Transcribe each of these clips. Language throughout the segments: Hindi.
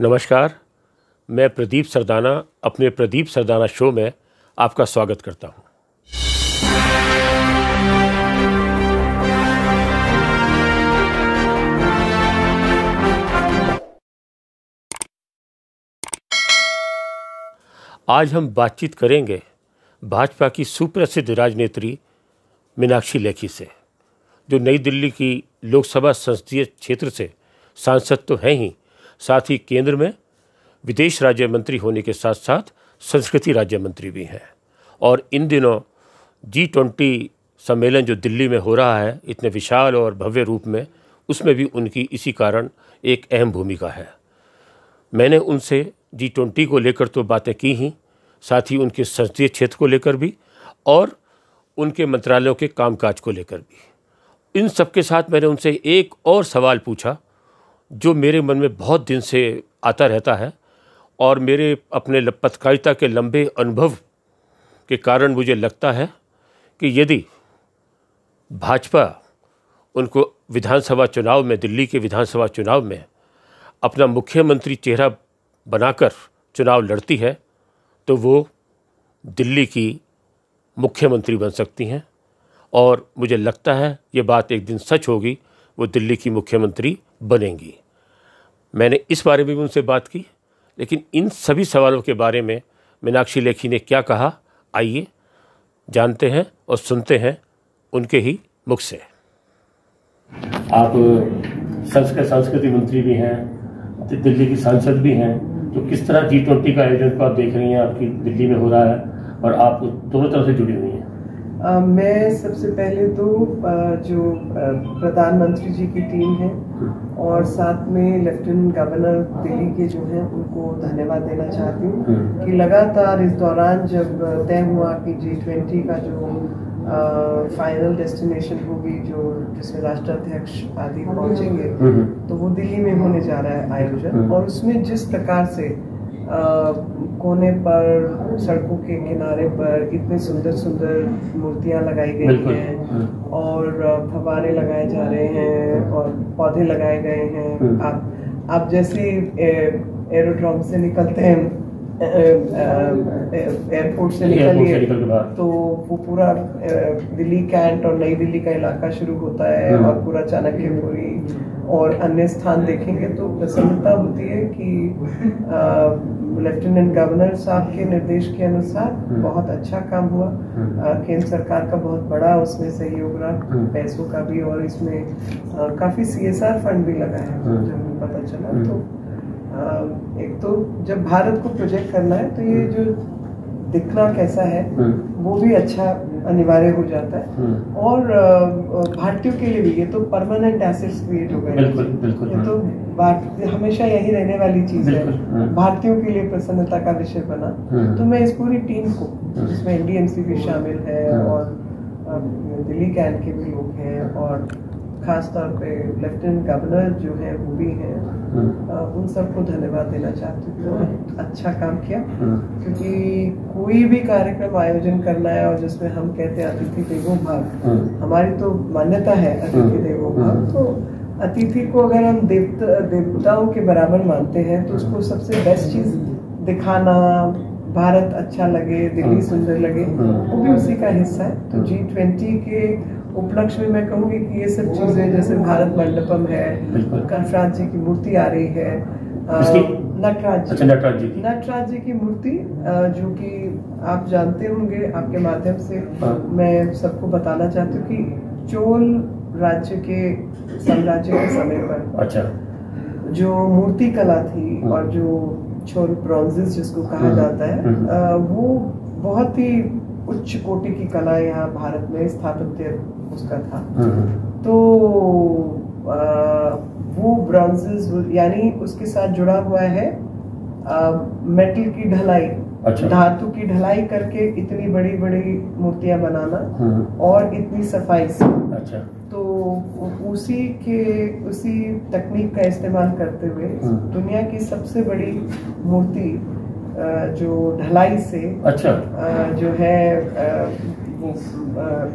नमस्कार, मैं प्रदीप सरदाना अपने प्रदीप सरदाना शो में आपका स्वागत करता हूं। आज हम बातचीत करेंगे भाजपा की सुप्रसिद्ध राजनेत्री मीनाक्षी लेखी से, जो नई दिल्ली की लोकसभा संसदीय क्षेत्र से सांसद तो हैं ही, साथ ही केंद्र में विदेश राज्य मंत्री होने के साथ साथ संस्कृति राज्य मंत्री भी हैं। और इन दिनों G20 सम्मेलन जो दिल्ली में हो रहा है इतने विशाल और भव्य रूप में, उसमें भी उनकी इसी कारण एक अहम भूमिका है। मैंने उनसे G20 को लेकर तो बातें की ही, साथ ही उनके संसदीय क्षेत्र को लेकर भी और उनके मंत्रालयों के कामकाज को लेकर भी। इन सब के साथ मैंने उनसे एक और सवाल पूछा जो मेरे मन में बहुत दिन से आता रहता है, और मेरे अपने पत्रकारिता के लंबे अनुभव के कारण मुझे लगता है कि यदि भाजपा उनको विधानसभा चुनाव में, दिल्ली के विधानसभा चुनाव में अपना मुख्यमंत्री चेहरा बनाकर चुनाव लड़ती है तो वो दिल्ली की मुख्यमंत्री बन सकती हैं। और मुझे लगता है ये बात एक दिन सच होगी, वो दिल्ली की मुख्यमंत्री बनेंगी। मैंने इस बारे में भी उनसे बात की, लेकिन इन सभी सवालों के बारे में मीनाक्षी लेखी ने क्या कहा, आइए जानते हैं और सुनते हैं उनके ही मुख से। आप संस्कृति मंत्री भी हैं, दिल्ली की सांसद भी हैं, तो किस तरह G20 का आयोजन को आप देख रही हैं, आपकी दिल्ली में हो रहा है और आप दोनों तरफ से जुड़ी हुई हैं? मैं सबसे पहले तो जो प्रधानमंत्री जी की टीम है और साथ में लेफ्टिनेंट गवर्नर दिल्ली के जो हैं उनको धन्यवाद देना चाहती हूँ कि लगातार इस दौरान जब तय हुआ कि G20 का जो फाइनल डेस्टिनेशन होगी, जो जिसमें राष्ट्राध्यक्ष आदि पहुंचेंगे, तो वो दिल्ली में होने जा रहा है आयोजन। और उसमें जिस प्रकार से कोने पर, सड़कों के किनारे पर इतने सुंदर सुंदर मूर्तियां लगाई गई हैं और फव्वारे लगाए जा रहे हैं और पौधे लगाए गए हैं। आप जैसे एरोड्रोम से निकलते हैं, एयरपोर्ट से निकलिए तो वो पूरा दिल्ली कैंट और नई दिल्ली का इलाका शुरू होता है और पूरा चाणक्यपुरी और अन्य स्थान देखेंगे तो प्रसन्नता होती है कि लेफ्टिनेंट गवर्नर साहब के निर्देश के अनुसार बहुत अच्छा काम हुआ। केंद्र सरकार का बहुत बड़ा उसमें सहयोग रहा, पैसों का भी, और इसमें काफी CSR फंड भी लगा है जब हमें पता चला। तो एक तो जब भारत को प्रोजेक्ट करना है तो ये जो दिखना कैसा है वो भी अच्छा अनिवार्य हो जाता है। और भारतीयों के लिए भी ये तो परमानेंट एसेट्स क्रिएट हो गए। ये तो बात हमेशा यही रहने वाली चीज है, भारतीयों के लिए प्रसन्नता का विषय बना। तो मैं इस पूरी टीम को, जिसमें NDMC भी शामिल है और दिल्ली कैंट के भी लोग हैं और खास तौर पे लेफ्टिनेंट गवर्नर जो है वो भी हैं, उन सबको धन्यवाद देना चाहती हूँ। बहुत अच्छा काम किया, क्योंकि कोई भी कार्यक्रम आयोजन करना है और जिसमें हम कहते हैं अतिथि देवो भव, हमारी तो मान्यता है अतिथि देवो भव। तो अतिथि को अगर हम देवताओं के बराबर मानते हैं तो उसको सबसे बेस्ट चीज दिखाना, भारत अच्छा लगे, दिल्ली सुंदर लगे, वो भी उसी का हिस्सा है। तो G20 के उपलक्ष्य में मैं कहूँगी कि ये सब चीजें, जैसे भारत मंडपम है, कंफराज जी की मूर्ति आ रही है, नटराज जी की मूर्ति, जो कि आप जानते होंगे, आपके माध्यम से मैं सबको बताना चाहती हूँ कि चोल राज्य के साम्राज्य के समय पर जो मूर्ति कला थी और जो चोल ब्रॉन्जेस जिसको कहा जाता है, वो बहुत ही उच्च कोटि की कला यहाँ भारत में स्थापत्य उसका था। तो वो ब्रॉन्जेस, यानी उसके साथ जुड़ा हुआ है मेटल की ढलाई, धातु की ढलाई करके इतनी बड़ी बड़ी मूर्तियां बनाना और इतनी सफाई से। तो उसी तकनीक का इस्तेमाल करते हुए दुनिया की सबसे बड़ी मूर्ति जो ढलाई से जो है वो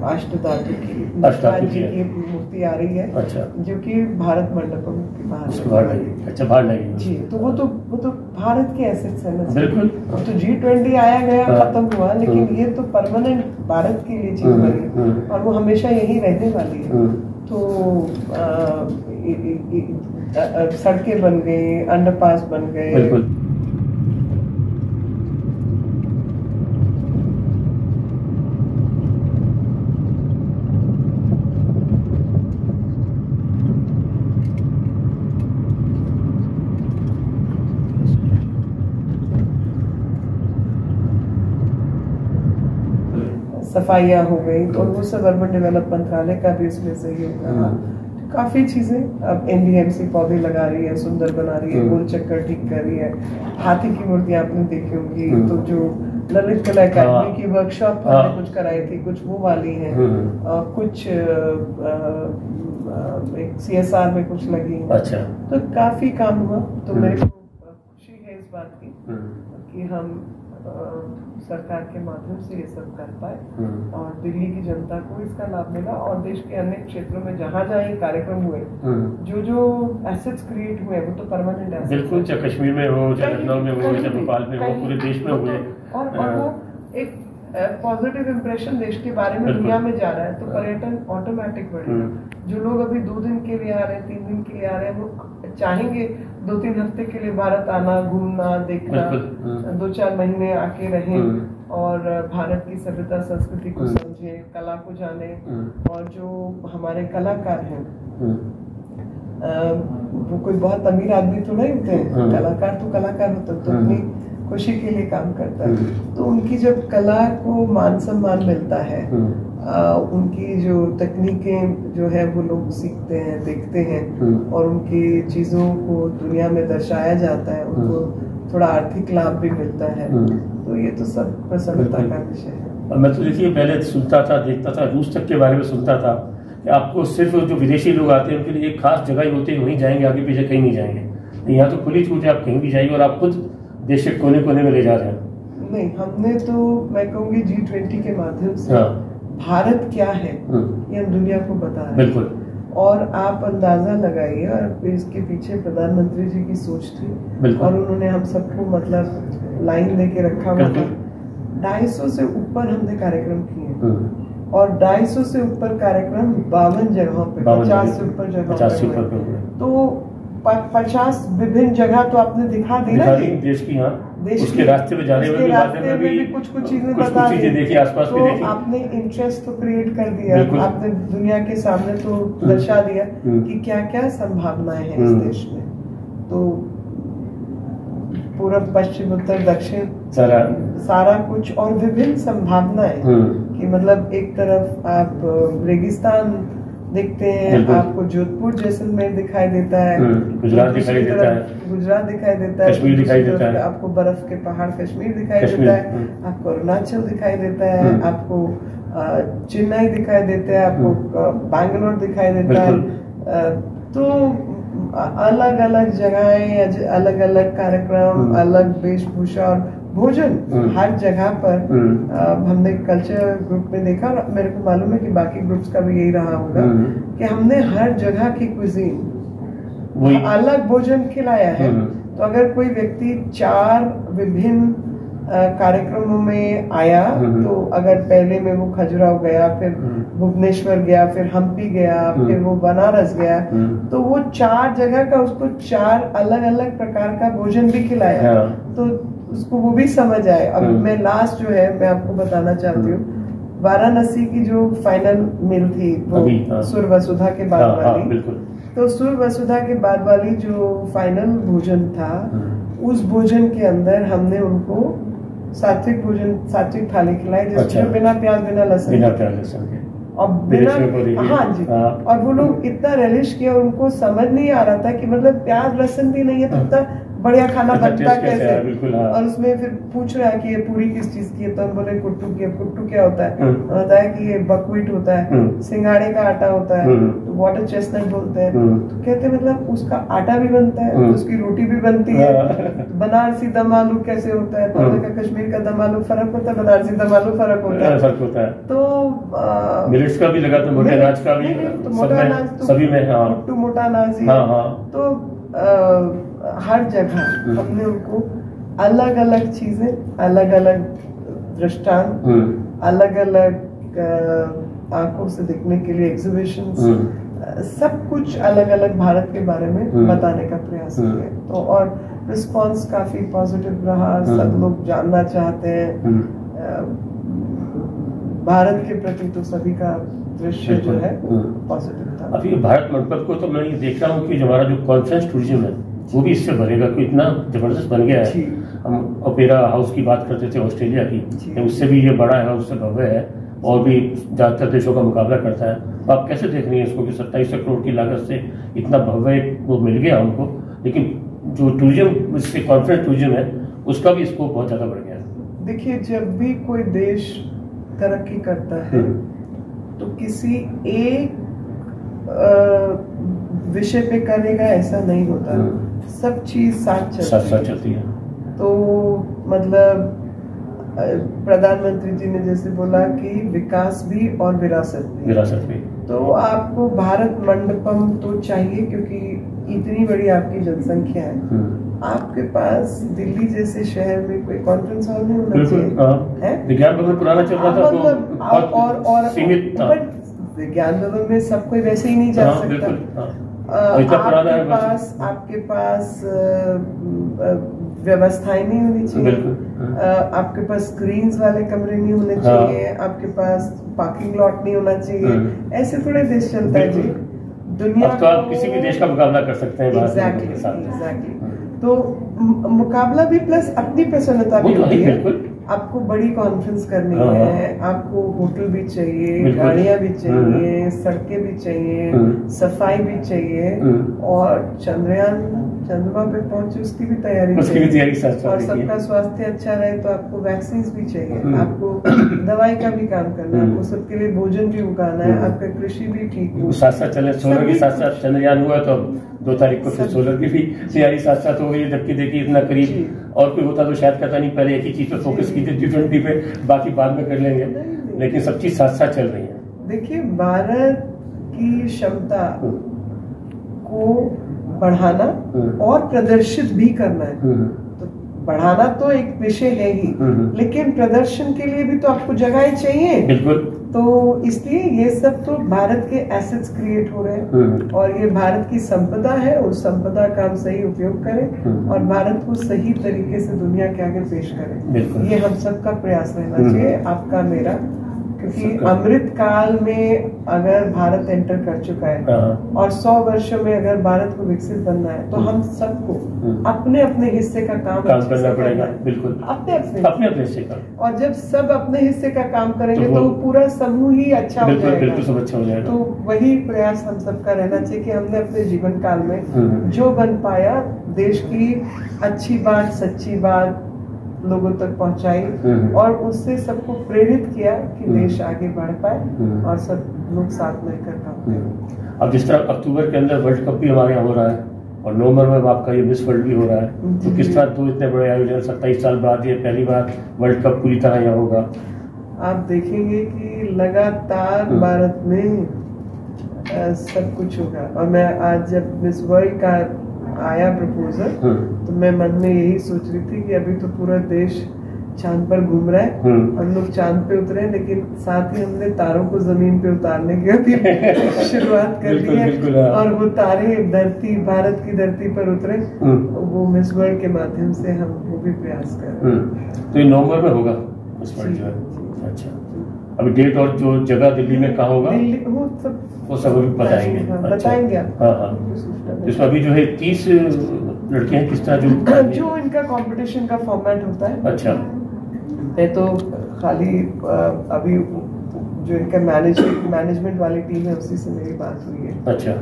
अष्टधातु की अष्टधातु जी की मूर्ति आ रही है। अच्छा। जो कि भारत मंडपम के बाहर लगी। अच्छा, बाहर लगी जी। तो वो तो भारत के एसेट्स है ना। बिल्कुल। तो G20 आया गया, खत्म हुआ, लेकिन ये तो परमानेंट भारत के लिए चीज बनी और वो हमेशा यही रहने वाली है। तो सड़कें बन गई, अंडरपास बन गए। बिल्कुल। सफाइयाँ हो गई, तो वो सब अर्बन डेवलपमेंट मंत्रालय का भी इसमें सहयोग रहा। काफी चीजें अब NDMC पौधे लगा रही है, सुंदर बना रही है, गोल चक्कर ठीक कर रही है। हाथी की मूर्तियां आपने देखी होंगी, तो जो ललित कला अकादमी की वर्कशॉप हमने कुछ कराई थी, कुछ वो वाली है, कुछ एक CSR में कुछ लगी। अच्छा। तो काफी काम हुआ। तो मेरे को खुशी है इस बात की कि हम सरकार के माध्यम से ये सब कर पाए और दिल्ली की जनता को इसका लाभ मिला और देश के अन्य क्षेत्रों में जहाँ ये कार्यक्रम हुए, जो एसेट्स क्रिएट हुए वो तो परमानेंट एसेट्स। बिल्कुल, चाहे कश्मीर में हो, चाहे लखनऊ में हो, चाहे भोपाल में हो, पूरे देश में हुए और वो एक पॉजिटिव इम्प्रेशन देश के बारे में दुनिया में जा रहा है। तो पर्यटन ऑटोमेटिक बढ़ेगा। जो लोग अभी 2 दिन के लिए आ रहे हैं, 3 दिन के लिए आ रहे हैं, वो चाहेंगे 2-3 हफ्ते के लिए भारत आना, घूमना, देखना, 2-4 महीने आके रहें और भारत की सभ्यता संस्कृति को समझें, कला को जाने। और जो हमारे कलाकार हैं, वो कोई बहुत अमीर आदमी तो नहीं होते हैं, कलाकार तो कलाकार होता तो अपनी खुशी के लिए काम करता है। तो उनकी जब कला को मान सम्मान मिलता है, उनकी जो तकनीकें जो है वो लोग सीखते हैं, देखते हैं और उनकी चीज़ों को दुनिया में दर्शाया जाता है, उनको थोड़ा आर्थिक लाभ भी मिलता है। तो ये तो सब प्रसन्नता का विषय है। मैं तो देखिए पहले सुनता था, देखता था, रूस तक के बारे में सुनता था कि आपको सिर्फ जो विदेशी लोग आते हैं उनके लिए एक खास जगह ही होती है, वहीं जाएंगे, आगे पीछे कहीं नहीं जाएंगे। यहाँ तो खुली छूट है, आप कहीं भी जाइए और आप खुद देश के कोने कोने में ले जा रहे हैं। नहीं, हमने तो मैं कहूँगी G20 के माध्यम से भारत क्या है ये हम दुनिया को बता रहे हैं। बिल्कुल। और आप अंदाजा लगाइए, और इसके पीछे प्रधानमंत्री जी की सोच थी और उन्होंने हम सबको मतलब लाइन लेके रखा हुआ था। 250 से ऊपर हमने कार्यक्रम किए और 250 से ऊपर कार्यक्रम 52 जगहों पे, 50 से ऊपर जगहों पे। तो 50 विभिन्न जगह तो आपने दिखा दी ना देश की। हाँ, उसके रास्ते में जाने में भी कुछ चीजें बता दी, देखी आसपास तो देखी। आपने इंटरेस्ट तो क्रिएट कर दिया, आपने दुनिया के सामने तो दर्शा दिया कि क्या क्या संभावनाएं हैं इस देश में। तो पूर्व, पश्चिम, उत्तर, दक्षिण सारा कुछ और विभिन्न संभावनाएं कि मतलब एक तरफ आप रेगिस्तान देखते हैं, आपको जोधपुर जैसलमेर दिखाई देता है, गुजरात दिखाई देता है, कश्मीर दिखाई देता है, आपको बर्फ के पहाड़ कश्मीर दिखाई देता है, आपको अरुणाचल दिखाई देता है, आपको चेन्नई दिखाई देता है, आपको बैंगलोर दिखाई देता है। तो अलग अलग जगहें, अलग अलग कार्यक्रम, अलग वेशभूषा और भोजन हर जगह पर हमने कल्चर ग्रुप में देखा और मेरे को मालूम है कि बाकी ग्रुप्स का भी यही रहा होगा कि हमने हर जगह की कुजीन अलग भोजन खिलाया है। तो अगर कोई व्यक्ति 4 विभिन्न कार्यक्रमों में आया, तो अगर पहले में वो खजुराहो गया, फिर भुवनेश्वर गया, फिर हम्पी गया, फिर वो बनारस गया, तो वो 4 जगह का उसको 4 अलग अलग प्रकार का भोजन भी खिलाया, तो उसको वो भी समझ आए। अब मैं लास्ट जो है मैं आपको बताना चाहती हूँ, वाराणसी की जो फाइनल मील थी वो सुर वसुधा के बाद वाली, तो सुर वसुधा के बाद वाली जो फाइनल भोजन था, उस भोजन के अंदर हमने उनको सात्विक भोजन, सात्विक थाली खिलाई, जिसमें बिना प्याज बिना लहसुन और बिना, हाँ जी, और वो लोग इतना रिलिश किया, उनको समझ नहीं आ रहा था कि मतलब प्याज लहसुन भी नहीं है तो इतना बढ़िया खाना बनता कैसे है, बिल्कुल, हाँ। और उसमें फिर पूछ रहा है कि ये पूरी किस चीज की है, तो हम बोले कुट्टू की। कुट्टू क्या होता है? होता है कि ये बकव्हीट होता है, सिंगाड़े का आटा होता है, तो वाटर चेस्टनट बोलते हैं। तो कहते हैं मतलब उसका आटा भी बनता है, उसकी रोटी भी बनती है। बनारसी दम आलू कैसे होता है? तो का कश्मीर का दम आलू फर्क होता है, बनारसी दम आलू फर्क होता है। तो मिलेट्स का भी लगा, तो मोटे अनाज का भी, तो मोटा अनाज तो सभी में, हाँ, कुट्टू मोटा अनाज ही। तो हर जगह हमने उनको अलग अलग चीजें, अलग अलग दृष्टांत, अलग अलग आंखों से देखने के लिए एग्जीबिशंस, सब कुछ अलग अलग भारत के बारे में बताने का प्रयास किया। तो और रिस्पांस काफी पॉजिटिव रहा, सब लोग जानना चाहते हैं भारत के प्रति, तो सभी का दृश्य जो है पॉजिटिव था। अभी भारत मंडप को तो मैं ये देख रहा हूँ कि हमारा जो कॉन्फ्रेंस टूरिज्म है वो भी इससे बढ़ेगा, क्योंकि इतना जबरदस्त बन गया है। हम ओपेरा हाउस की बात करते थे ऑस्ट्रेलिया की, उससे भी ये बड़ा है, उससे भव्य है, और भी ज्यादातर देशों का मुकाबला करता है। तो आप कैसे देख रही हैं इसको कि 2700 करोड़ की लागत से इतना भव्य वो मिल गया हमको, लेकिन जो टूरिज्म, इससे कॉन्फ्रेंस टूरिज्म है, उसका भी स्कोप बहुत ज्यादा बढ़ गया है। देखिए, जब भी कोई देश तरक्की करता है तो किसी एक विषय पे करेगा ऐसा नहीं होता, सब चीज साथ चलती है। तो मतलब प्रधानमंत्री जी ने जैसे बोला कि विकास भी और विरासत भी। तो आपको भारत मंडपम तो चाहिए, क्योंकि इतनी बड़ी आपकी जनसंख्या है। आपके पास दिल्ली जैसे शहर में कोई कॉन्फ्रेंस हॉल नहीं होना चाहिए? विज्ञान भवन पुराना चल रहा था, मतलब और सीमित था। विज्ञान भवन में सब कोई वैसे ही नहीं जा सकता। आपके पास व्यवस्थाएं नहीं होनी चाहिए, आपके पास स्क्रीन्स वाले कमरे नहीं होने चाहिए, आपके पास पार्किंग लॉट नहीं होना चाहिए। ऐसे थोड़े देश चलता है जी दुनिया। अब तो आप किसी भी देश का मुकाबला कर सकते हैं। एग्जैक्टली। तो मुकाबला भी प्लस अपनी प्रसन्नता भी होती है। आपको बड़ी कॉन्फ्रेंस करनी है, आपको होटल भी चाहिए, गाड़ियां भी चाहिए, सड़कें भी चाहिए, सफाई भी चाहिए, और चंद्रमा पे पहुंचे उसकी भी तैयारी चाहिए, और सबका स्वास्थ्य अच्छा रहे तो आपको वैक्सीन भी चाहिए, आपको दवाई का भी काम करना है, आपको सबके लिए भोजन भी उगाना है, आपका कृषि भी ठीक हो, साथ साथ चले। सोलर के साथ साथ चंद्रयान हुआ तो 2 तारीख को फिर सोलर की भी तैयारी साथ साथ हो गई। जबकि देखिए इतना करीब और कोई होता तो शायद कहता नहीं, पहले एक ही चीज पे फोकस की थी G20 पे, बाकी बाद में कर लेंगे, लेकिन सब चीज साथ साथ चल रही है। देखिए, भारत की क्षमता को बढ़ाना और प्रदर्शित भी करना है। तो बढ़ाना तो एक विषय है ही, लेकिन प्रदर्शन के लिए भी तो आपको जगह चाहिए। बिल्कुल। तो इसलिए ये सब तो भारत के एसेट्स क्रिएट हो रहे हैं, और ये भारत की संपदा है। उस संपदा का हम सही उपयोग करें और भारत को सही तरीके से दुनिया के आगे पेश करें। ये हम सबका प्रयास रहना चाहिए, आपका मेरा। क्योंकि अमृत काल में अगर भारत एंटर कर चुका है और 100 वर्षों में अगर भारत को विकसित बनना है, तो हम सबको अपने अपने हिस्से का काम करना पड़ेगा। बिल्कुल, अपने हिस्से का। और जब सब अपने हिस्से का काम करेंगे तो पूरा समूह ही अच्छा हो जाएगा। बिल्कुल सब अच्छा हो जाएगा। तो वही प्रयास हम सबका रहना चाहिए कि हमने अपने जीवन काल में जो बन पाया, देश की अच्छी बात, सच्ची बात लोगों तक पहुंचाई, और उससे सबको प्रेरित किया कि देश आगे बढ़ पाए और सब लोग साथ मिलकर काम करें। अब जिस तरह अक्टूबर के अंदर वर्ल्ड कप भी हमारे यहाँ हो रहा है, और नवंबर में आपका ये मिस वर्ल्ड भी हो रहा है, तो किस तरह 2 इतने बड़े आयोजन 27 साल बाद ये पहली बार वर्ल्ड कप पूरी तरह यहाँ होगा? आप देखेंगे कि लगातार भारत में सब कुछ होगा। और मैं आज जब मिस वर्ल्ड का आया प्रपोजल, तो मैं मन में यही सोच रही थी कि अभी तो पूरा देश चांद पर घूम रहा है, हम लोग चांद पे उतरे, लेकिन साथ ही हमने तारों को जमीन पे उतारने की अभी शुरुआत कर दी है, और वो तारे धरती, भारत की धरती पर उतरे, वो मिस वर्ल्ड के माध्यम से हम वो भी प्रयास कर रहे हैं। तो ये नवंबर में होगा मिस वर्ल्ड जो है? अच्छा, अभी डेट और जो जगह दिल्ली में कहाँ होगा वो सब अभी बताएंगे। हाँ। इसमें अभी जो है 30 लड़के हैं, किस तरह जो इनका कंपटीशन का फॉर्मेट होता है। अच्छा। मैं तो खाली अभी जो इनका मैनेजमेंट वाली टीम है उसी से मेरी बात हुई है। अच्छा।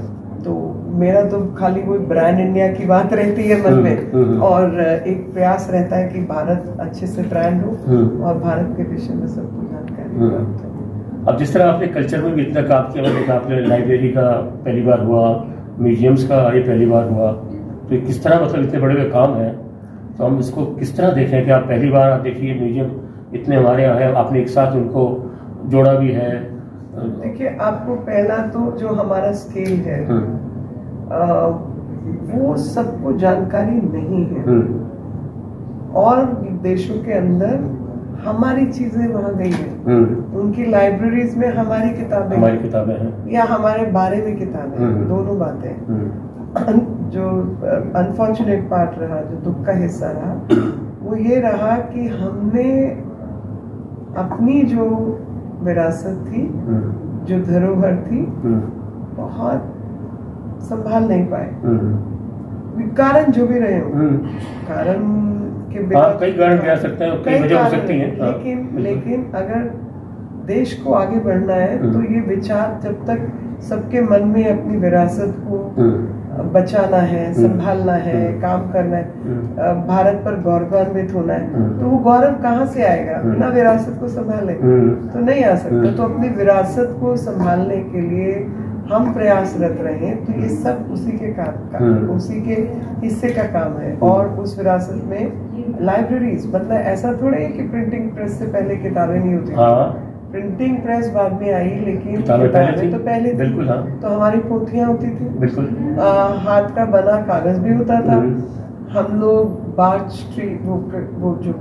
तो मेरा तो खाली वो ब्रांड इंडिया की बात रहती है मन में, और एक प्रयास रहता है कि भारत अच्छे से ब्रांड हो और भारत के विषय में सबको जानकारी प्राप्त हो। अब जिस तरह आपने कल्चर में भी इतना काम किया, मतलब आपने लाइब्रेरी का पहली बार हुआ, म्यूजियम्स का ये पहली बार हुआ, तो किस तरह मतलब इतने बड़े बड़े काम हैं, तो हम इसको किस तरह देखें कि आप पहली बार आप देखिए म्यूजियम इतने हमारे यहाँ है, आपने एक साथ उनको जोड़ा भी है। देखिए, आपको पहला तो जो हमारा स्केल है वो सबको जानकारी नहीं है, और देशों के अंदर हमारी चीजें वहाँ गई है, उनकी लाइब्रेरीज में हमारी किताबें हैं या हमारे बारे में किताबें हैं, दोनों बातें। जो अनफॉर्चुनेट पार्ट रहा, जो दुख का हिस्सा रहा, वो ये रहा कि हमने अपनी जो विरासत थी, जो धरोहर थी, बहुत संभाल नहीं पाए। कारण जो भी रहे हो, कारण के बिना कई कारण कह सकते हैं, कई वजह हो सकती हैं, लेकिन अगर देश को आगे बढ़ना है तो ये विचार जब तक सबके मन में अपनी विरासत को बचाना है, संभालना है, काम करना है, भारत पर गौरवान्वित होना है, तो वो गौरव कहाँ से आएगा? बिना विरासत को संभाले तो नहीं आ सकता। तो अपनी विरासत को संभालने के लिए हम प्रयासरत रहे, तो ये सब उसी के काम, उसी के हिस्से का काम है। और उस विरासत में लाइब्रेरीज, मतलब ऐसा थोड़े है कि प्रिंटिंग प्रेस से पहले किताबें नहीं होती थी, प्रिंटिंग प्रेस बाद में आई, लेकिन किताबें तो पहले थी। बिल्कुल, हाँ। तो हमारी पोथियां होती थी, बिल्कुल, हाथ का बना कागज भी होता था। हम लोग बार्च ट्री, वो जो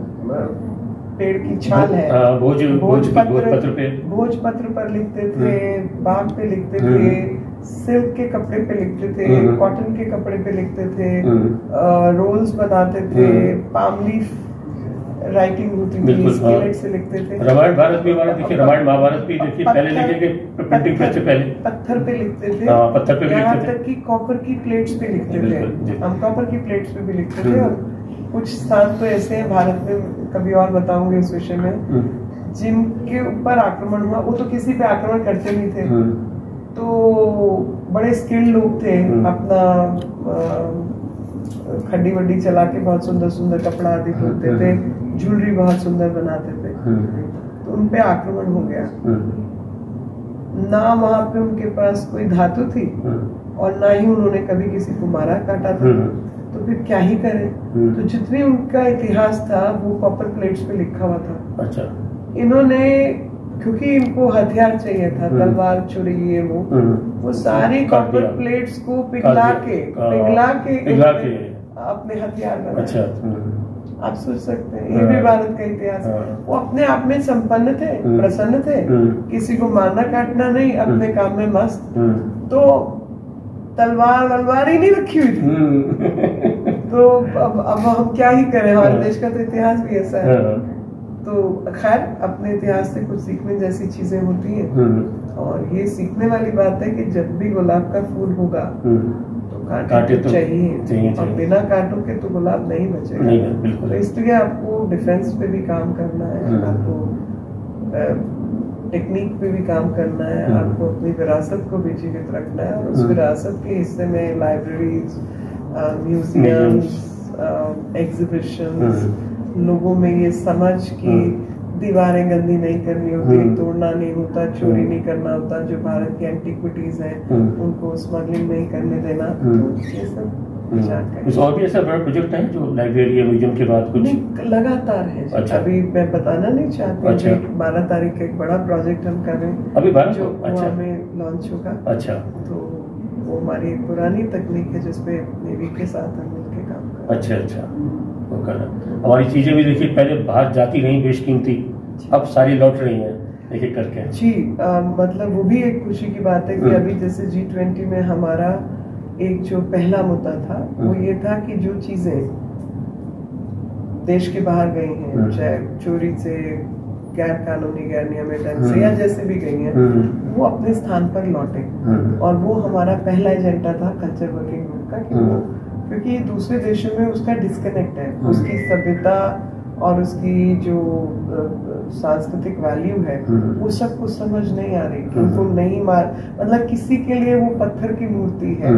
पेड़ की छाल है, भोजपत्र पर लिखते थे, बाग पे लिखते थे, सिल्क के कपड़े पे लिखते थे, कॉटन के कपड़े पे लिखते थे, रोल्स बनाते थे, पाम लीफ राइटिंग होती थी, स्केलेट से लिखते थे। रामायण भारत भी हमारे देखिए, रामायण महाभारत भी देखिए पहले लिखे गए प्रिंटिंग प्रेस से पहले पत्थर पे लिखते थे, पत्थर पे यहाँ तक कि कॉपर की प्लेट्स पे लिखते थे। हम कॉपर की प्लेट्स पे भी लिखते थे। और कुछ स्थान तो ऐसे हैं भारत में, कभी और बताऊंगे इस विषय में, जिनके ऊपर आक्रमण हुआ, वो तो किसी पे आक्रमण करते नहीं थे, तो बड़े स्किल्ड लोग थे, अपना खड्डी वड्डी चला के बहुत सुंदर सुंदर कपड़ा आदि धोते थे, ज्वेलरी बहुत सुंदर बनाते थे, तो उन पे आक्रमण हो गया ना, वहां पे उनके पास कोई धातु थी और ना ही उन्होंने कभी किसी को मारा काटा था, तो फिर क्या ही करें। तो जितनी उनका इतिहास था वो कॉपर प्लेट्स पे लिखा हुआ था। अच्छा। इन्होंने, क्योंकि इनको हथियार चाहिए था, तलवार, छुरी, ये वो सारी कॉपर प्लेट्स को पिघला के अपने हथियार बनाए। अच्छा। आप सोच सकते हैं, ये भी भारत का इतिहास है। वो अपने आप में संपन्न थे, प्रसन्न थे, किसी को मारना काटना नहीं, अपने काम में मस्त। तो तलवार ही नहीं रखी हुई थी। तो अब हम क्या ही करें, हमारे देश का तो इतिहास भी ऐसा है। तो खैर, अपने इतिहास से कुछ सीखने जैसी चीजें होती हैं, और ये सीखने वाली बात है कि जब भी गुलाब का फूल होगा तो कांटे तो चाहिए, और बिना कांटों के तो गुलाब नहीं बचेगा। तो इसलिए आपको डिफेंस पे भी काम करना है, आपको टेक्निक पे भी काम करना है, आपको अपनी विरासत को भी जीवित रखना है। और उस विरासत के हिस्से में लाइब्रेरीज, म्यूजियम्स, एग्जीबिशंस, लोगों में ये समझ कि दीवारें गंदी नहीं करनी होती, तोड़ना नहीं होता, चोरी नहीं करना होता, जो भारत की एंटिक्विटीज हैं उनको स्मगलिंग नहीं करने देना, तो ये सब जानकारी। और भी ऐसा बड़ा प्रोजेक्ट है जो लाइब्रेरी या म्यूजियम के बाद कुछ लगातार है। अच्छा। अभी मैं बताना नहीं चाहती। अच्छा। 12 तारीख का एक बड़ा प्रोजेक्ट हम कर रहे हैं अभी जो अच्छा में लॉन्च होगा। अच्छा। तो वो हमारी पुरानी तकनीक है जिसपे नेवी के साथ हम मिलकर काम कर। अच्छा। हमारी चीजें भी देखिए, पहले बाहर जाती नहीं बेशकीमती, अब सारी लौट रही हैं एक एक करके। जी, मतलब वो भी एक खुशी की बात है कि अभी जैसे G20 में हमारा एक जो पहला मुद्दा था वो ये था कि जो चीजें देश के बाहर गई हैं, चाहे चोरी से, गैर कानूनी, गैर नियमित ढंग से, या जैसे भी गई हैं, वो अपने स्थान पर लौटे। और वो हमारा पहला एजेंडा था कल्चर वर्किंग ग्रुप का, कि वो, क्योंकि दूसरे देशों में उसका डिस्कनेक्ट है, उसकी सभ्यता और उसकी जो सांस्कृतिक वैल्यू है वो सबको समझ नहीं आ रही कि उनको नहीं मतलब किसी के लिए वो पत्थर की मूर्ति है,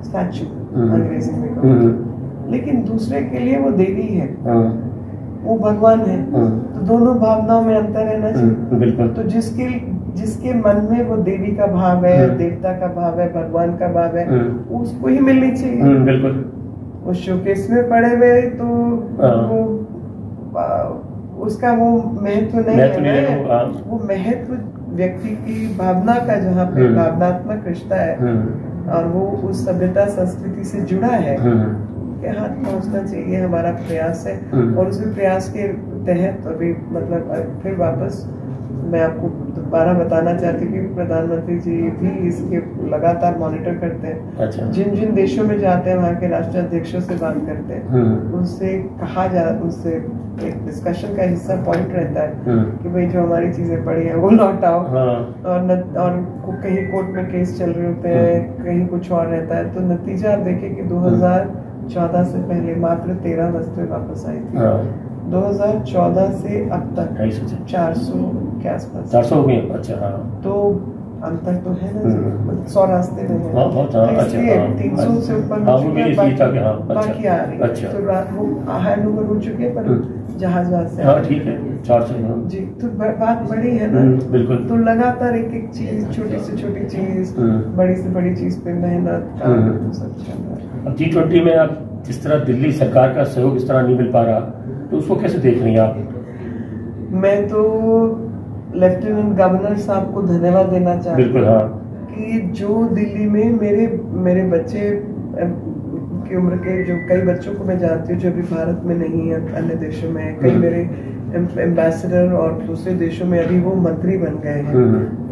स्टैचू अंग्रेजी में, लेकिन दूसरे के लिए वो देवी है, वो भगवान है। तो दोनों भावनाओं में अंतर रहना चाहिए। तो जिसके मन में वो देवी का भाव है, देवता का भाव है, भगवान का भाव है, उसको ही मिलनी चाहिए। बिल्कुल। वो शोकेस में पड़े हुए तो वो उसका वो महत्व नहीं है, वो महत्व व्यक्ति की भावना का, जहाँ पे भावनात्मक रिश्ता है और वो उस सभ्यता संस्कृति से जुड़ा है के हाथ पहुंचना चाहिए। हमारा प्रयास है और उसी प्रयास के तहत अभी मतलब फिर वापस मैं आपको दोबारा बताना चाहती हूँ कि प्रधानमंत्री जी भी इसके लगातार मॉनिटर करते हैं। अच्छा। जिन जिन देशों में जाते हैं वहाँ के राष्ट्राध्यक्षों से बात करते हैं, उनसे कहा जा, उनसे एक डिस्कशन का हिस्सा पॉइंट रहता है कि भाई जो हमारी चीजें पड़ी हैं वो लौटाओ। और कहीं कोर्ट में केस चल रहे होते हैं, कहीं कुछ और रहता है। तो नतीजा आप देखिए कि 2014 से पहले मात्र 13 वस्तुएं वापस आई थी। 2014 से अब तक 400 के आसपास 400 हो गए। अच्छा। हाँ। तो अंतर तो है ना, 100 रास्ते में है। बहुत। इसलिए 300 से ऊपर बाकी आ रही है। अच्छा। तो रात वो हैंड ओवर हो चुके हैं, पर जहाज से। हाँ ठीक है, 400 जी। तो बात बड़ी है ना। बिल्कुल। तो लगातार एक एक चीज, छोटी से छोटी चीज, बड़ी से बड़ी चीज पे मेहनत काम सब चल रहा है। अब G20 में आप जिस तरह दिल्ली सरकार का सहयोग इस तरह नहीं मिल पा रहा, तो उसको कैसे देख रही हैं आप? मैं तो लेफ्टिनेंट गवर्नर साहब को धन्यवाद देना चाहती हूँ। बिल्कुल। हाँ। कि जो दिल्ली में मेरे बच्चे की उम्र के जो कई बच्चों को मैं जानती हूँ जो अभी भारत में नहीं है, अन्य देशों में, कई मेरे एम्बेसडर और दूसरे देशों में अभी वो मंत्री बन गए हैं।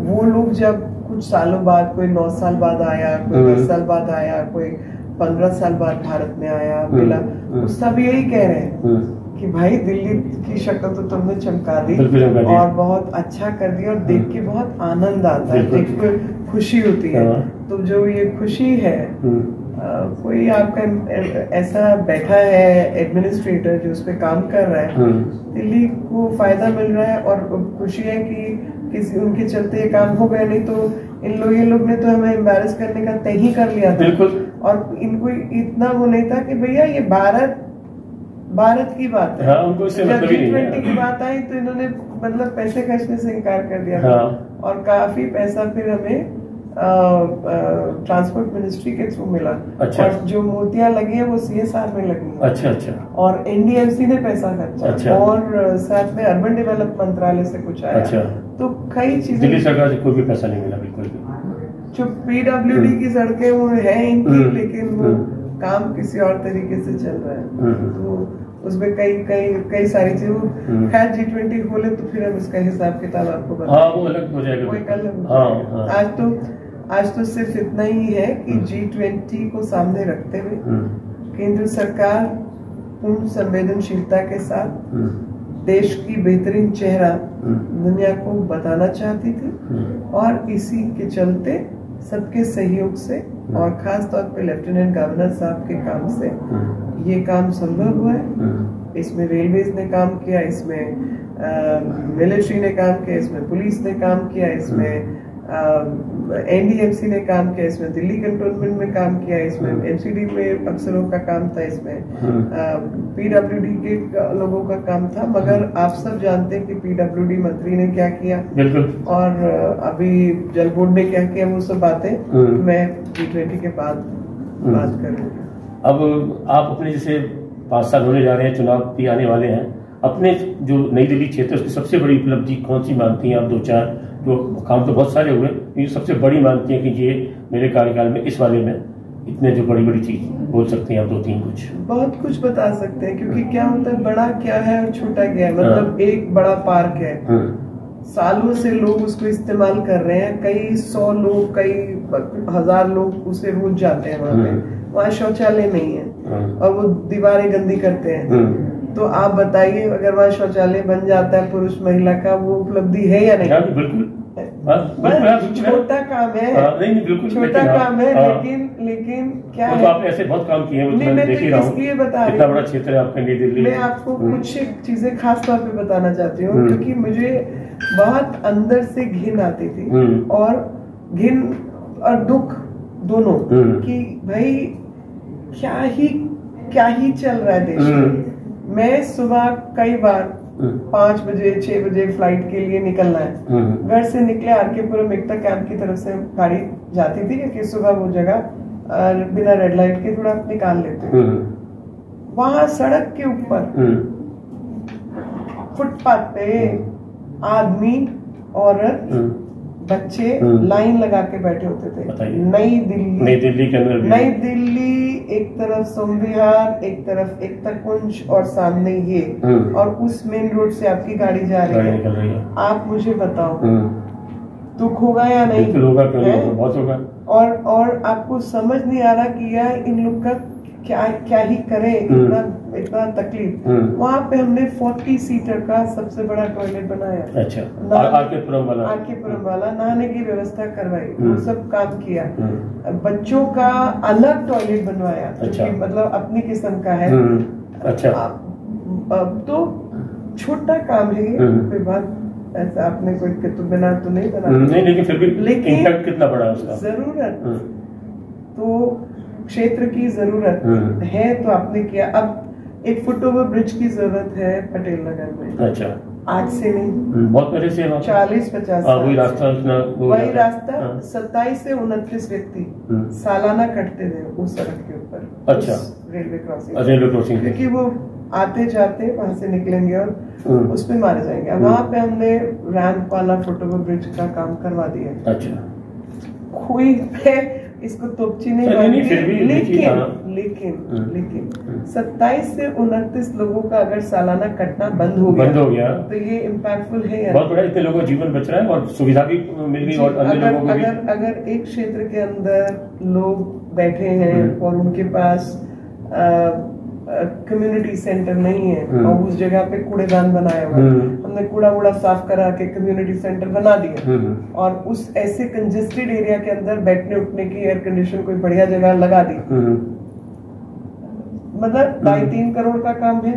वो लोग जब कुछ सालों बाद, कोई 9 साल बाद आया, कोई 10 साल बाद आया, कोई 15 साल बाद भारत में आया, मिला, सब यही कह रहे हैं कि भाई दिल्ली की शक्ल तो तुमने चमका दी और बहुत अच्छा कर दिया, और देख के बहुत आनंद आता है, देख के खुशी होती है। तो जो ये खुशी है, कोई आपका ऐसा बैठा है एडमिनिस्ट्रेटर जो उस पे काम कर रहा है, दिल्ली को फायदा मिल रहा है और खुशी है कि किसी उनके चलते ये काम हो गया, नहीं तो ये लोग ने तो हमें एम्बैरस करने का तय ही कर लिया था। और इनको इतना वो नहीं था कि भैया ये भारत की बात है। हाँ, उनको इससे मतलब ही नहीं है। G20 की बात आई तो इन्होंने मतलब पैसे खर्चने से इनकार कर दिया। और काफी पैसा फिर हमें ट्रांसपोर्ट मिनिस्ट्री के थ्रू मिला। अच्छा। और जो मूर्तियां लगी है वो CSR में लगी है। अच्छा। और NDMC ने पैसा खर्चा। अच्छा। और साथ में अर्बन डेवलपमेंट मंत्रालय से कुछ आया। अच्छा। तो कई चीजें, दिल्ली सरकार से कोई भी पैसा नहीं मिला बिल्कुल भी। जो PWD की सड़कें वो है इनकी, लेकिन वो काम किसी और तरीके से चल रहा है। तो उसमें कई सारी चीजें, खैर G20 खोले तो फिर हम इसका हिसाब किताब आपको बताएंगे। हाँ, वो अलग हो जाएगा। कोई कल आज तो सिर्फ इतना ही है कि G20 को सामने रखते हुए केंद्र सरकार पूर्ण संवेदनशीलता के साथ देश की बेहतरीन चेहरा दुनिया को बताना चाहती थी, और इसी के चलते सबके सहयोग से और खास तौर पे लेफ्टिनेंट गवर्नर साहब के काम से ये काम संभव हुआ है। इसमें रेलवेज ने काम किया, इसमें मिलिट्री ने काम किया, इसमें पुलिस ने काम किया, इसमें NDMC ने काम किया, इसमें दिल्ली कंटोनमेंट में काम किया, इसमें MCD में अफसरों का काम था, इसमें PWD के लोगों का काम था। मगर आप सब जानते हैं कि PWD मंत्री ने क्या किया, और अभी जल बोर्ड ने क्या किया, वो सब बातें मैं G20 के बाद बात करूंगी। अब आप अपने जैसे 5 साल होने जा रहे हैं, चुनाव भी आने वाले हैं, अपने जो नई दिल्ली क्षेत्र की सबसे बड़ी उपलब्धि कौन सी मानती हैं आप? 2-4 जो काम तो बहुत सारे हुए, ये सबसे बड़ी मानती हैं कि ये मेरे कार्यकाल में इस वाले में इतने जो बड़ी चीज बोल सकते हैं आप? 2-3 कुछ। बहुत कुछ बता सकते हैं, क्योंकि क्या होता है, बड़ा क्या है और छोटा क्या है। मतलब एक बड़ा पार्क है, सालों से लोग उसको इस्तेमाल कर रहे हैं, कई 100 लोग, कई 1000 लोग उसे रोज जाते हैं वहाँ पे। वहाँ शौचालय नहीं है और वो दीवारें गंदी करते हैं। तो आप बताइए, अगर वहाँ शौचालय बन जाता है पुरुष महिला का, वो उपलब्धि है या नहीं? बिल्कुल। छोटा काम है, नहीं बिल्कुल छोटा काम है, लेकिन क्या है, तो आपने ऐसे बहुत काम किए हैं, मैं देख ही रहा हूँ, इतना बड़ा क्षेत्र है आपका नई दिल्ली। मैं आपको कुछ चीजें खास तौर पे बताना चाहती हूँ, क्योंकि मुझे बहुत अंदर से घिन आती थी, और घिन और दुख दोनों, कि भाई क्या ही चल रहा है देश में। मैं सुबह कई बार 5 बजे 6 बजे फ्लाइट के लिए निकलना है, घर से निकले आरकेपुरम एकता कैंप की तरफ से गाड़ी जाती थी, क्योंकि सुबह वो जगह बिना रेड लाइट के थोड़ा निकाल लेते। वहां सड़क के ऊपर फुटपाथ पे आदमी औरत बच्चे लाइन लगा के बैठे होते थे। नई दिल्ली के अंदर, नई दिल्ली, एक तरफ सोमविहार, एक तरफ एकता कुंज, और सामने ये, और उस मेन रोड से आपकी गाड़ी जा रही है। आप मुझे बताओ दुख होगा या नहीं? बहुत होगा। और आपको समझ नहीं आ रहा कि यार इन लोग का क्या ही करे, इतना तकलीफ। वहाँ पे हमने 40 सीटर का सबसे बड़ा टॉयलेट बनाया। अच्छा, आरकेपुरम वाला नहाने की व्यवस्था करवाई, वो सब काम किया। बच्चों का अलग टॉयलेट बनवाया, अच्छा, मतलब अपनी किस्म का है। अच्छा, तो छोटा काम है ये, बात ऐसा आपने कोई कुतुब मीनार तो नहीं बना, नहीं, लेकिन फिर भी इम्पैक्ट कितना बड़ा है उसका। जरूरत तो क्षेत्र की जरूरत है, तो आपने किया। अब एक फुट ओवर ब्रिज की जरूरत है पटेल नगर में। अच्छा, आज से नहीं, बहुत पहले से, 40-50 वही रास्ता 27 से 29 व्यक्ति सालाना कटते थे उस सड़क के ऊपर। अच्छा, रेलवे क्रॉसिंग, क्योंकि वो आते जाते वहां से निकलेंगे और उसमें मारे जाएंगे। वहां पे हमने रैंप वाला फुट ओवर ब्रिज का काम करवा दिया। अच्छा, कोई इसको तोपची नहीं मानती, लेकिन 27 से 29 लोगों का अगर सालाना कटना बंद हो गया तो ये इम्पैक्टफुल है यार। बहुत बड़ा, इतने लोगों का जीवन बच रहा है और सुविधा भी मिल गई, और अन्य लोगों को भी। अगर एक क्षेत्र के अंदर लोग बैठे हैं और उनके पास कम्युनिटी सेंटर नहीं है, और उस जगह पे कूड़ेदान बनाया हुआ है, हमने कूड़ा साफ करा के कम्युनिटी सेंटर बना दिया, और उस ऐसे कंजेस्टेड एरिया के अंदर बैठने उठने की एयर कंडीशन कोई बढ़िया जगह लगा दी, मतलब 2.5-3 करोड़ का काम है।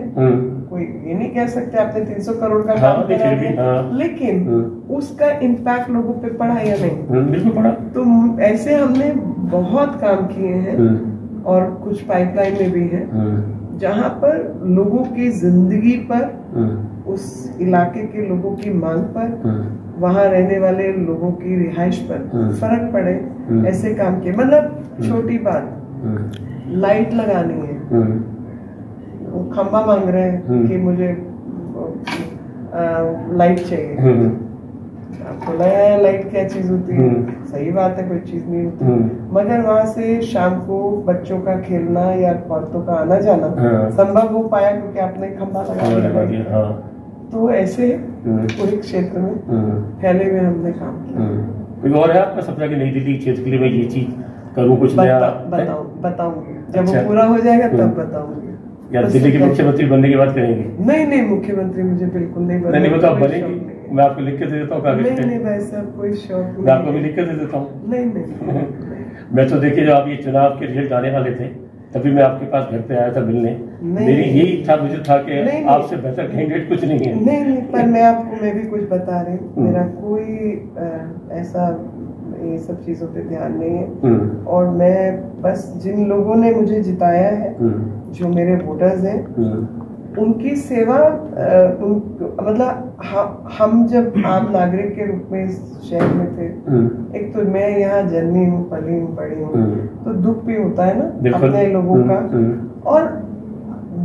कोई ये नहीं कह सकते आपने 300 करोड़ का काम करा है, लेकिन उसका इम्पैक्ट लोगों पे पड़ा या नहीं? बिल्कुल पड़ा। तो ऐसे हमने बहुत काम किए हैं, और कुछ पाइपलाइन में भी है, जहाँ पर लोगों की जिंदगी पर, उस इलाके के लोगों की मांग पर, वहाँ रहने वाले लोगों की रिहाइश पर फर्क पड़े, ऐसे काम किए। मतलब छोटी बात, लाइट लगानी है, वो खंबा मांग रहे हैं कि मुझे लाइट चाहिए, आपको नया लाइट क्या चीज होती है? सही बात है, कोई चीज नहीं होती, मगर वहाँ से शाम को बच्चों का खेलना या औरतों का आना जाना संभव हो पाया क्योंकि आपने खंबा लगा दिया। तो ऐसे पूरे क्षेत्र में फैले हुए हमने काम किया। और है आपका सपना कि नई दिल्ली क्षेत्र के लिए मैं ये चीज करूँ, कुछ नया? बताऊंगी, जब वो पूरा हो जाएगा तब बताऊंगी। या दिल्ली के मुख्यमंत्री बनने की बात करेंगे? नहीं, मुख्यमंत्री मुझे बिल्कुल नहीं बनना। नहीं, बताओ बनेगी, मैं आपको लिख के दे देता हूँ कागज पे। नहीं भाई साहब, कोई शौक नहीं। मैं आपको भी लिख के दे देता हूँ। नहीं। मैं तो देखिए, जब आप ये चुनाव के रिजल्ट आने वाले थे तभी मैं आपके पास घर पे आया था मिलने। मेरी यही इच्छा मुझे था कि आपसे बेहतर कैंडिडेट कुछ नहीं है। नहीं, पर मैं भी कुछ बता रही हूँ, मेरा कोई ऐसा ये सब चीजों पे ध्यान नहीं है, और मैं बस जिन लोगों ने मुझे जिताया है, जो मेरे वोटर्स हैं, उनकी सेवा, मतलब हम जब आम नागरिक के रूप में इस शहर में थे, एक तो मैं यहाँ जन्मी हूँ, पली हूँ, बड़ी हूँ, तो दुख भी होता है ना अपने लोगों का, और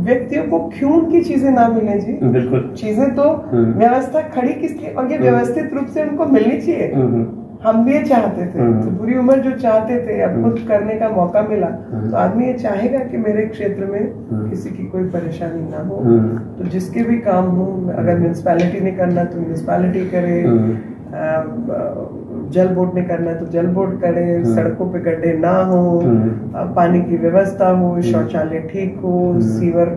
व्यक्तियों को क्यों उनकी चीजें ना मिले जी? बिल्कुल, चीजें तो व्यवस्था खड़ी किसकी, और ये व्यवस्थित रूप से उनको मिलनी चाहिए। हम भी ये चाहते थे, तो पूरी उम्र जो चाहते थे, अब खुद करने का मौका मिला, तो आदमी ये चाहेगा कि मेरे क्षेत्र में किसी की कोई परेशानी ना हो। तो जिसके भी काम हो, अगर म्यूनिसिपैलिटी ने करना तो म्यूनिसिपैलिटी करे, जल बोर्ड ने करना है तो जल बोर्ड करे, सड़कों पे गड्ढे ना हो, पानी की व्यवस्था हो, शौचालय ठीक हो, सीवर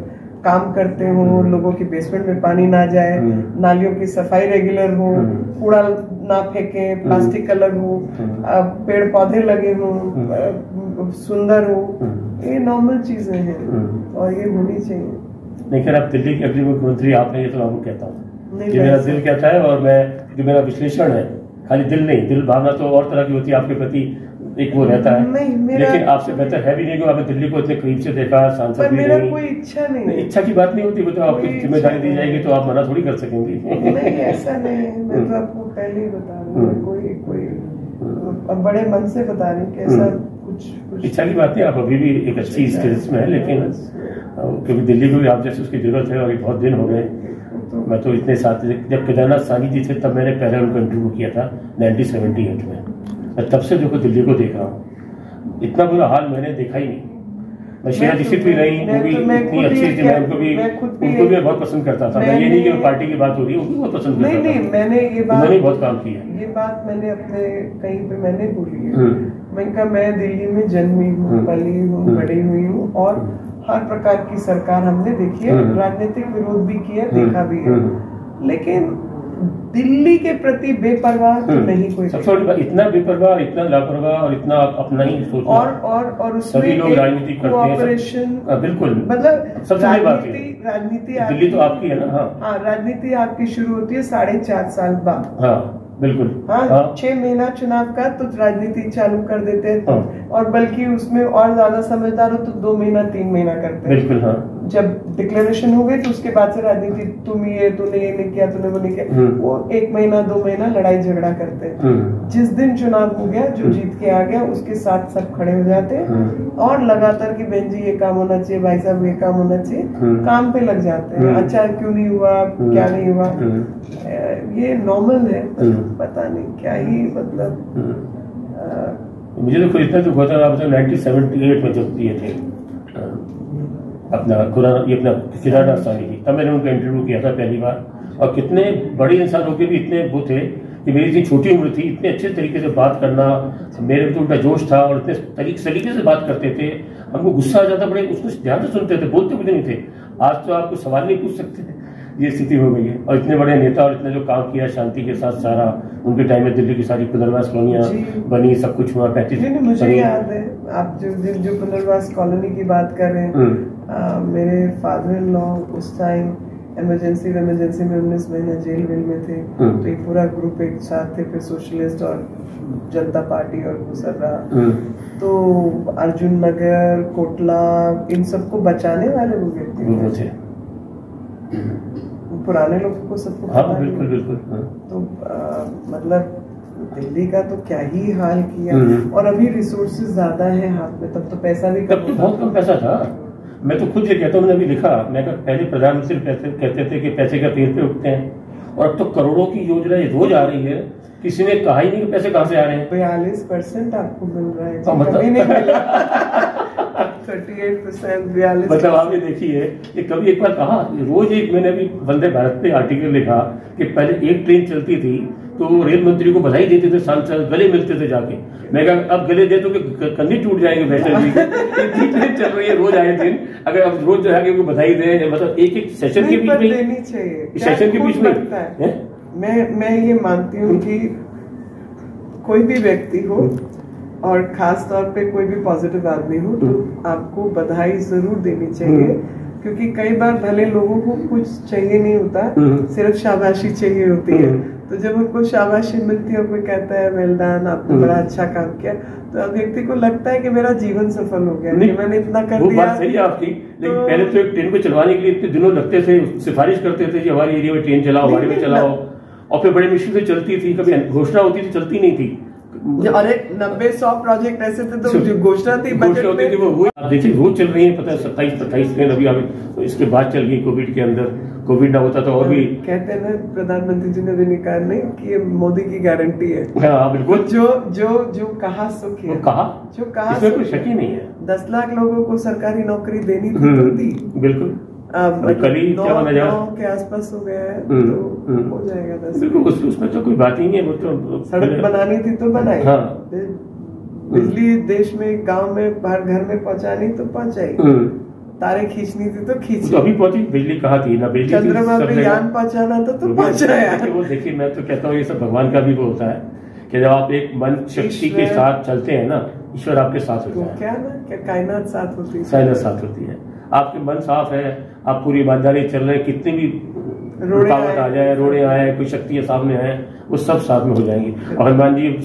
काम करते हो, लोगों की बेसमेंट में पानी ना जाए, नालियों की सफाई रेगुलर हो, कूड़ा ना फेंके, प्लास्टिक अलग हो, पेड़ पौधे लगे हो, सुंदर हो, ये नॉर्मल चीजें हैं और ये होनी चाहिए। लेकिन आप दिल्ली के अगले मुख्यमंत्री आप हैं, ये तो मैं आपको कहता हूँ, ये मेरा दिल कहता है। और मैं जो मेरा विश्लेषण है, खाली दिल नहीं, दिल भावना तो और तरह की होती है, आपके प्रति एक वो रहता है, लेकिन आपसे बेहतर है भी नहीं कि आपने दिल्ली को इतने करीब से देखा, सांसद भी मेरा कोई इच्छा नहीं, इच्छा की बात नहीं होती, वो तो आपको जिम्मेदारी दी जाएगी तो आप मना थोड़ी कर सकेंगे। नहीं, ऐसा नहीं है, मैं तो आपको पहले ही बता रही हूँ, कोई बड़े मन से बता रही हूँ कि ऐसा कुछ इच्छा की बात नहीं, आप अभी भी एक अच्छी स्टेज में है, लेकिन क्योंकि दिल्ली को भी आप जैसे उसकी जरूरत है और बहुत दिन हो गए। मैं तो इतने साथ, जब केदारनाथ सानी जी थे तब मैंने पहले उनको इंटरव्यू किया था 1978 में, मैं तब से देखो दिल्ली को देख रहा हूँ, इतना बुरा हाल मैंने देखा ही नहीं। मैं शीला दीक्षित भी रही, वो भी इतनी अच्छी थी, मैं उनको भी बहुत पसंद करता था। मैं ये नहीं कि पार्टी की बात हो रही है, उनको बहुत पसंद करता था। नहीं, मैंने ये बात, उन्होंने बहुत काम किया, ये बात मैंने अपने कहीं पे मैंने बोली है। मैंने कहा मैं दिल्ली में जन्मी हूँ, पली हूँ, बड़ी हुई हूँ और हर प्रकार की सरकार हमने देखी है, राजनीतिक विरोध भी किया, देखा भी है, लेकिन दिल्ली के प्रति बेपरवाह तो नहीं कोई। सबसे बड़ी बात, इतना बेपरवाह, इतना लापरवाह और इतना अपना ही सोचना, और उसमें सभी लोग राजनीति करते हैं, कोऑपरेशन, बिल्कुल, मतलब सबसे बड़ी बात है राजनीति दिल्ली तो आपकी है ना। हाँ, राजनीति आपकी शुरू होती है 4.5 साल बाद। हाँ बिल्कुल, हाँ 6 महीना चुनाव का तो राजनीति चालू कर देते हैं, और बल्कि उसमें और ज्यादा समझदार हो तो 2 महीना 3 महीना करते हैं। बिल्कुल, हाँ। जब डिक्लेरेशन हो गई तो उसके बाद से राजनीति, तूने ये नहीं किया, तूने वो नहीं किया, वो 1 महीना 2 महीना लड़ाई झगड़ा करते हैं। जिस दिन चुनाव हो गया, जो जीत के आ गया उसके साथ सब खड़े हो जाते हैं और लगातार कि बहन जी ये काम होना चाहिए, भाई साहब ये काम होना चाहिए, काम पे लग जाते हैं। अच्छा क्यों नहीं हुआ, क्या नहीं हुआ, ये नॉर्मल है, पता नहीं क्या ही मतलब। मुझे तो खुद इतना दुख होता है, 1978 में जब दिए थे अपना ये अपना केदारनाथ सानी जी, तब मैंने उनका इंटरव्यू किया था पहली बार, और कितने बड़े इंसान होकर भी इतने वो थे कि मेरी इतनी छोटी उम्र थी, इतने अच्छे तरीके से बात करना, मेरे तो उनका जोश था और इतने तरीके से बात करते थे, हमको गुस्सा आ जाता, बड़े उसको ध्यान से सुनते थे, बोलते कुछ नहीं थे। आज तो आपको सवाल नहीं पूछ सकते, ये स्थिति हो गई है। और इतने बड़े नेता और इतने जो काम किया शांति के साथ, सारा उनके टाइम में दिल्ली की सारी पुनर्वास कॉलोनियां बनी, सब कुछ हुआ। 35 मुझे याद है, आप जो पुनर्वास कॉलोनी की बात कर रहे हैं, मेरे फादर इन लॉ उस टाइम इमरजेंसी में 19 महीने जेल वेल में थे, तो एक पूरा ग्रुप एक साथ थे, फिर सोशलिस्ट और जनता पार्टी और गुजर रहा, तो अर्जुन नगर, कोटला, इन सबको बचाने वाले वो व्यक्ति थे, पुराने लोगों को सबको पता है। बिल्कुल बिल्कुल। तो मतलब दिल्ली का तो क्या ही हाल किया, और अभी रिसोर्सेज ज्यादा है हाथ में, तब तो पैसा भी तब तो बहुत कम पैसा था। मैं तो खुद ये कहता हूँ, मैंने अभी लिखा, मैं पहले प्रधानमंत्री कहते थे कि पैसे का पेड़ पे उठते हैं, और अब तो करोड़ों की योजना रोज आ रही है, किसी ने कहा ही नहीं कि पैसे कहाँ से आ रहे हैं। 42% आपको मिल रहा है, मतलब 38%, मतलब आपने देखी है कि कभी एक बार कहा, रोज एक, मैंने अभी वंदे भारत पे आर्टिकल लिखा कि पहले एक ट्रेन चलती थी तो रेल मंत्री को बधाई देते थे, सांसद गले मिलते थे जाके, मैं कहा अब गले दे तो कंधे टूट जाएंगे बैठे जी। इतनी ट्रेन चल रही है रोज आए दिन, अगर अब रोज जो है बधाई दें, मतलब एक सेशन के बीच में देनी चाहिए, सेशन के बीच में। मैं ये मानती हूँ कि कोई भी व्यक्ति हो और खास तौर पे कोई भी पॉजिटिव आदमी हो तो आपको बधाई जरूर देनी चाहिए, क्योंकि कई बार भले लोगों को कुछ चाहिए नहीं होता, सिर्फ शाबाशी चाहिए होती है। तो जब उनको शाबाशी मिलती है, कोई कहता है वेल डन, आपने बड़ा अच्छा काम किया, तो व्यक्ति को लगता है कि मेरा जीवन सफल हो गया, कि मैंने इतना कर दिया। बात सही है आपकी, लेकिन पहले तो एक ट्रेन को चलवाने के लिए इतने दिनों लगते थे, सिफारिश करते थे कि हमारे एरिया में ट्रेन चलाओ, हमारे में चलाओ, और फिर बड़े मुश्किल से चलती थी, कभी घोषणा होती थी, चलती नहीं थी। अरे 90-100 प्रोजेक्ट ऐसे थे तो जो घोषणा थी बजट में, वो देखिए रोज चल रही है, पता है 27-28 ट्रेन अभी तो इसके बाद चल गई कोविड के अंदर। कोविड ना होता तो और भी, कहते हैं ना प्रधानमंत्री जी ने भी निकाल नहीं कि ये मोदी की गारंटी है। हाँ बिल्कुल, जो कहा सुख है, जो कहा इसमें कोई शक ही नहीं है। 10 लाख लोगों को सरकारी नौकरी देनी थी तो दी, बिल्कुल। कल ही क्या माना जाए के आसपास हो गया है, तो हो जाएगा 10। बिल्कुल, उसमें तो कोई बात ही नहीं है। वो तो सड़क बनानी थी तो बनाई, बिजली देश में गांव में बाहर घर में पहुंचानी तो पहुंचाई, तारे खींचनी थी तो खींच, तो अभी पहुंची, बिजली कहाँ थी ना, बिजली चंद्रमा पे यान पहुंचाना था तो पहुंचा यार। वो देखिए, मैं तो कहता हूँ ये सब भगवान का भी वो होता है कि जब आप एक मन शक्ति के साथ चलते हैं ना, ईश्वर आपके साथ होता है। क्या ना, क्या कायनात साथ होती है, कायनात साथ होती है। आपके मन साफ है, आप पूरी ईमानदारी चल रहे हैं, कितने भी रुकावट आ जाए, रोड़े आए, कोई शक्तियां सामने आए, वो सब साथ में हो जाएंगी। और हनुमान जी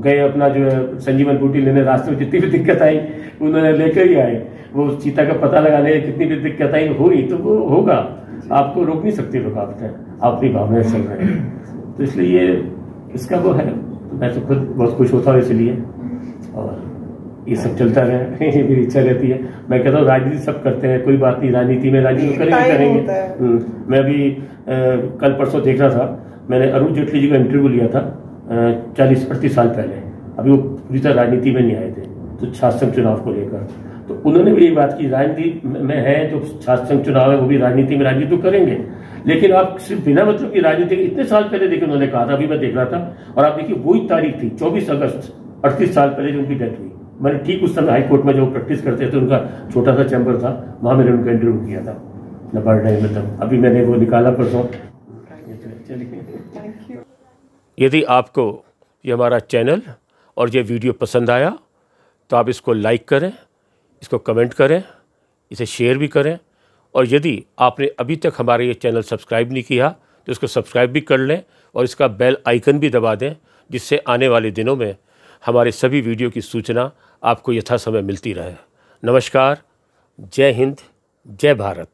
गए अपना जो है संजीवन बूटी लेने, रास्ते में जितनी भी दिक्कत आई उन्होंने लेकर ही आए। वो सीता का पता लगाने कितनी भी दिक्कत आई हुई तो वो होगा, आपको रोक नहीं सकती रुकावटें, आप अपनी भावनाएं चल रहे हैं। तो इसलिए ये इसका वो है, मैं तो खुद बहुत खुश होता हूँ इसलिए, और ये सब चलता रहे ये मेरी इच्छा रहती है। मैं कहता हूँ राजनीति सब करते हैं, कोई बात नहीं, राजनीति में राजनीति करेंगे। मैं अभी कल परसों देख रहा था, मैंने अरुण जेटली जी का इंटरव्यू लिया था 40-38 साल पहले, अभी वो पूरी तरह राजनीति में नहीं आए थे, तो छात्र संघ चुनाव को लेकर तो उन्होंने भी यही बात की, राजनीति में है जो छात्र संघ चुनाव है वो भी राजनीति में राजनीति तो करेंगे, लेकिन आप सिर्फ बिना मतलब की राजनीति इतने साल पहले देखिए उन्होंने कहा था, अभी मैं देख रहा था, और आप देखिए वही तारीख थी 24 अगस्त 38 साल पहले जो उनकी डेथ हुई। मैंने ठीक उस समय हाईकोर्ट में जो प्रैक्टिस करते थे उनका छोटा सा चैम्बर था, वहां मैंने उनका इंटरव्यू किया था नंबर 9 में, तब अभी मैंने वो निकाला परसों। यदि आपको ये हमारा चैनल और ये वीडियो पसंद आया तो आप इसको लाइक करें, इसको कमेंट करें, इसे शेयर भी करें, और यदि आपने अभी तक हमारा ये चैनल सब्सक्राइब नहीं किया तो इसको सब्सक्राइब भी कर लें और इसका बेल आइकन भी दबा दें, जिससे आने वाले दिनों में हमारे सभी वीडियो की सूचना आपको यथासमय मिलती रहे। नमस्कार, जय हिंद, जय भारत।